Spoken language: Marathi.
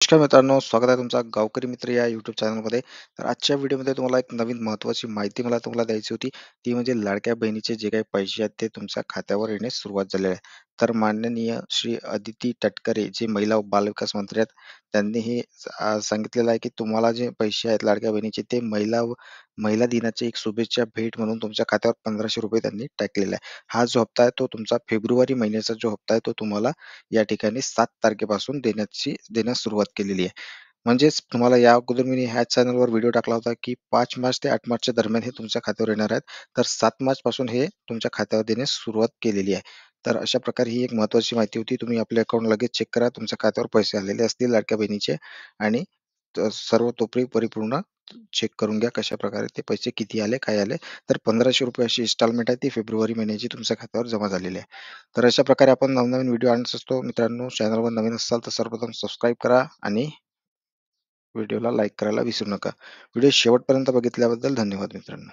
नमस्कार मित्रांनो, स्वागत आहे तुमचा गावकरी मित्र या यूट्यूब चॅनलमध्ये. तर आजच्या व्हिडिओमध्ये तुम्हाला एक नवीन महत्त्वाची माहिती तुम्हाला द्यायची होती. ती म्हणजे लाडक्या बहिणीचे जे काही पैसे आहेत ते तुमच्या खात्यावर येण्यास सुरुवात झालेली आहे. तर माननीय श्री अदिती तटकरे जे महिला व बालविकास मंत्री आहेत, त्यांनी हे सांगितलेलं आहे की तुम्हाला जे पैसे आहेत लाडक्या बहिणीचे ते महिला दिनाची एक शुभेच्छा भेट म्हणून तुमच्या खात्यावर ₹1500 त्यांनी टाकलेला आहे. हा जो हप्ता आहे तो तुमचा फेब्रुवारी महिन्याचा जो हप्ता आहे तो तुम्हाला या ठिकाणी 7 तारखेपासून देण्यास सुरुवात केलेली आहे. म्हणजेच तुम्हाला या अगोदर मी ह्याच चॅनलवर व्हिडिओ टाकला होता, की 5 मार्च ते 8 मार्चच्या दरम्यान हे तुमच्या खात्यावर येणार आहेत. तर 7 मार्चपासून हे तुमच्या खात्यावर देण्यास सुरुवात केलेली आहे. तर अशा प्रकारे ही एक महत्त्वाची माहिती होती. तुम्ही आपले अकाउंट लगेच चेक करा. तुमच्या खात्यावर पैसे आलेले असतील लाडक्या बहिणीचे आणि सर्वतोपरी परिपूर्ण चेक करून घ्या कशाप्रकारे ते पैसे किती आले, काय आले. तर ₹1500 अशी इन्स्टॉलमेंट आहे ती फेब्रुवारी महिन्याची तुमच्या खात्यावर जमा झालेली आहे. तर अशा प्रकारे आपण नवनवीन व्हिडिओ आणत असतो. मित्रांनो, चॅनलवर नवीन असाल तर सर्वप्रथम सबस्क्राईब करा आणि व्हिडिओला लाईक करायला विसरू नका. व्हिडिओ शेवटपर्यंत बघितल्याबद्दल धन्यवाद मित्रांनो.